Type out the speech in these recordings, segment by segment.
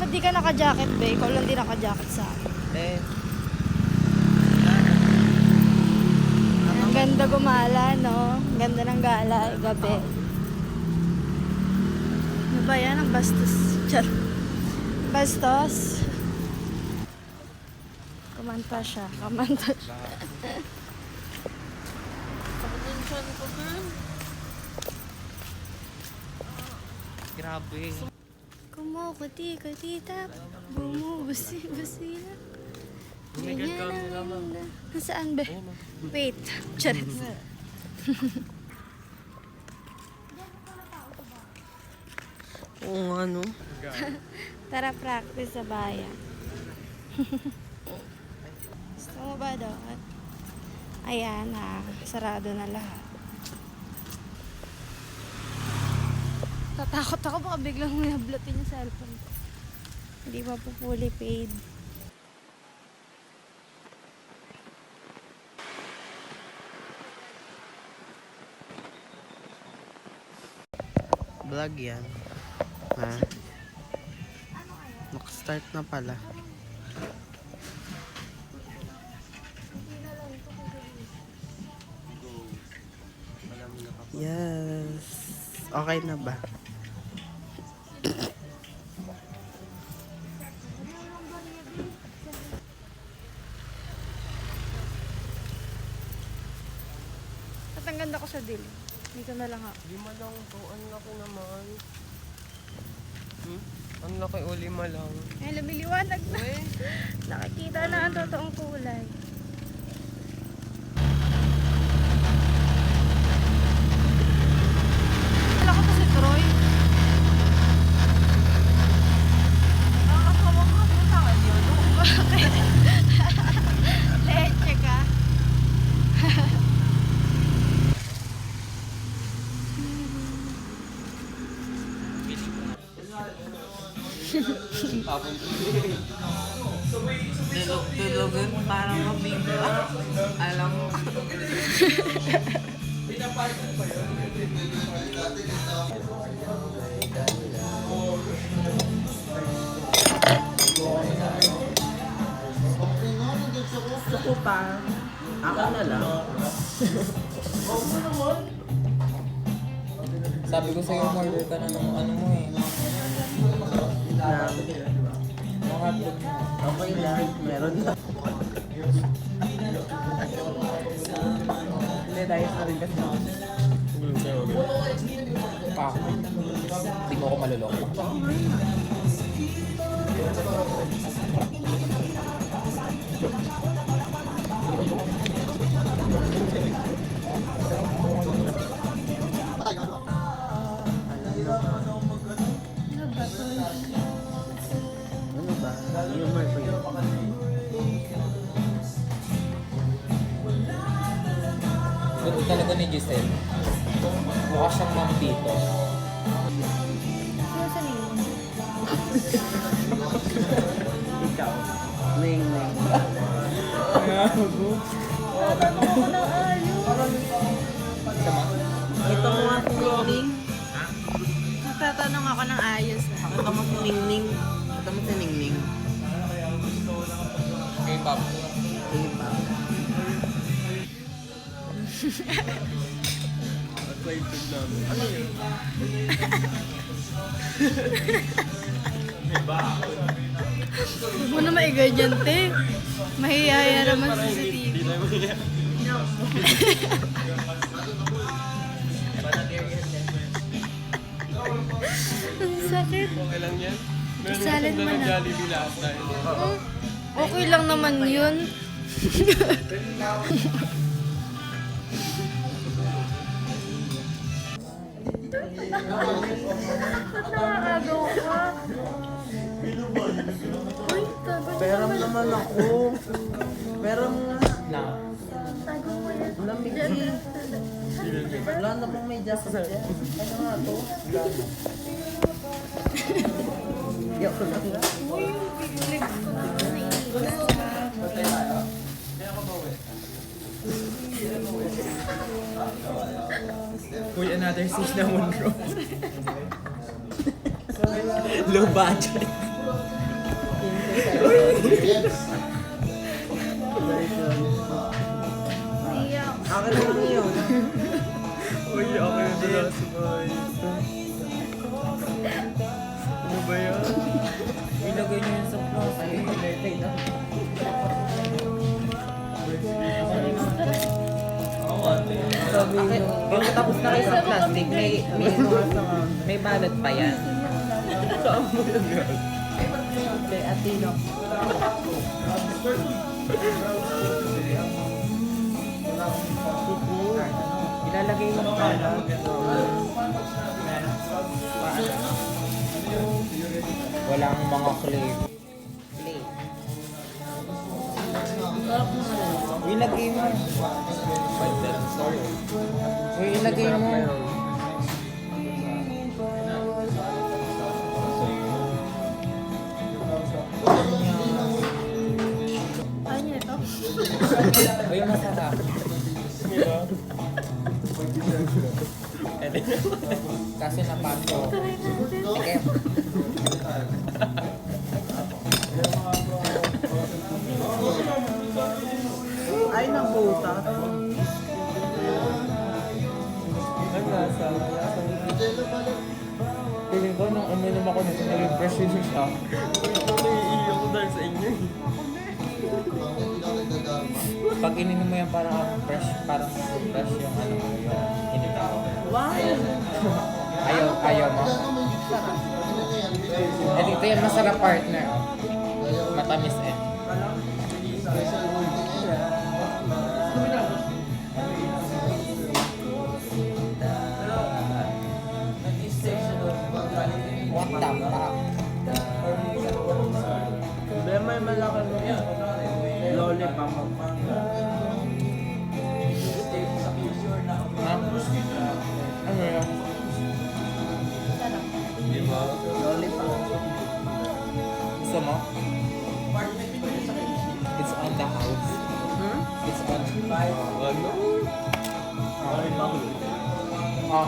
Ba't di ka naka-jacket, be? Ikaw lang di naka-jacket sa akin. Ang ganda gumala, no? Ang ganda ng gala, gabi. Ano ba yan? Ang bastos. Char. Bastos. Kumanta siya. Kumanta siya. Attention ko, girl. Grabe. Kumukuti tap. Bumubusi-busi na. Bumigay ka naman. Nasaan ba? Wait. Charis. Oo nga, no? Tara practice sa bayan. Gusto mo ba doon? Ayan na. Sarado na lahat. Tatakot ako baka biglang may hablatin yung cellphone ko. Hindi pa po fully paid. Vlog yan. Ha? Nakastart na pala. Yes. Okay na ba? At ang ganda ko sa dilim. Dito na lang ako. Lima lang to. Ang laki naman. Ang laki o lima lang. Ay, lumiliwanag na. Nakikita na ang totoong kulay. Wala ko to si Troy. Nakakasawa ka po sa kanya. Bakit? Leche ka. Tulugan parang mabigla. Alam mo. Gusto ko pa. Ako na lang. Sabi ko sa'yo, order ka na ng ano mo eh. Mga hotdog. Okay lang. Meron na. Hindi, tayo na rin kasi. Ako. Hindi mo ako maluloko. Ano ba? Humor ko yun. Gusto talaga ni Giselle. Mukha siyang ma'am dito. Sino sa name? Ikaw. Ning. Tatanong ako ng ayos. Sama? Ito mo nga si Ning. Tatanong ako ng ayos na. Ito mo si Ning. Ito mo si Ning. K-pop. K-pop. Ano yun? Huwag mo na maiganyan, te. Mahihaya naman sa TV. Ang sakit. Okay lang yan. Meron Salad natin mo ng na. Jollibee last time. Okay lang naman yun. Ba't nakakagaw ka? Uy, tago niya Peram naman. naman ako. Peram nga. Na. Tago mo yan. Lamig eh. Wala na pong may jacket yan. Ano nga to? Yok ko lang nga. Uy, yung piglig ko na naiigas. Uy, another stage na Monroe. Low budget. Iyak. Akin lang yun. Uy, ako yung dala sa bahay. Ano ba yan? Ilagay niyo yun sa plastic. Birthday na. Sabi nyo, kung tapos na kayo sa plastic, may balot pa yan. Saan mo yan yan? Kay Atino. Ilalagay yung balot. Walang mga clay. Play. Ilagay mo. Uy, ilagay mo. Ano niyo ito? Uy, masarap. Kasi napasok. Sige. Ay, ng buta. Ang lasa. Feeling ko nung uminom ako nito, naging fresh yun siya. Ako naiiyak ko dahil sa inyo. Pag ininom mo yan parang fresh yung ano mo, yung ininom mo. Wow! Ayaw mo. Eh, dito yan masarap partner. Matamis eh. What the fuck? Hindi, may malaki mo. Lollipop. Ha? Ano yun? Lollipop. Gusto mo? It's on the house. Hmm? It's on. Ano? Oh.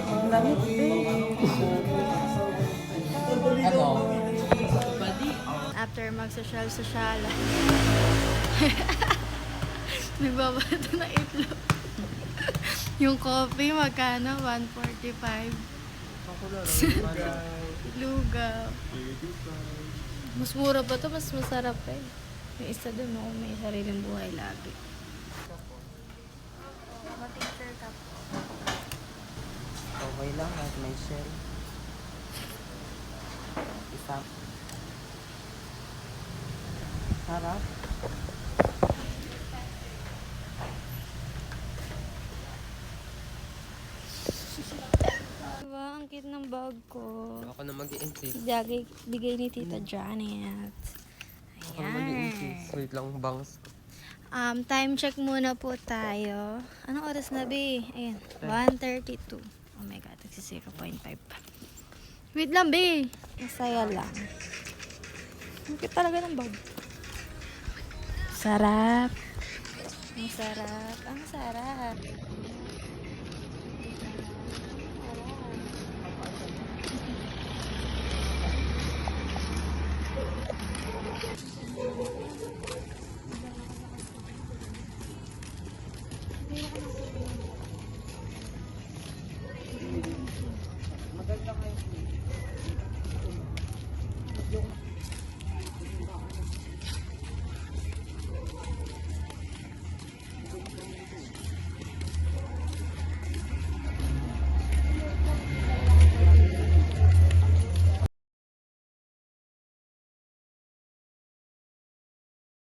Ang lamig, Ano? After mag-social-social. Nagbabato na itlog. Yung coffee, magkano? 145. Lugaw. Mas mura pa to, mas masarap eh. Yung isa dun, no? May sariling buhay lagi. Mag-teacher ka po. Okay lang, at may shell. Isa. Sarap. Diba? Ang cute ng bag ko. Ako na mag-i-insist. Bigay ni Tita Janet. Ako na mag-i-insist. Wait lang, bangs. Time check muna po tayo. Anong oras na, be? Ayan, 1:32. Oh my God, nagsi 0.5 pa. Wait lang, be. Masaya lang. Ang cute talaga ng bag. Sarap. Ang sarap. Ang sarap.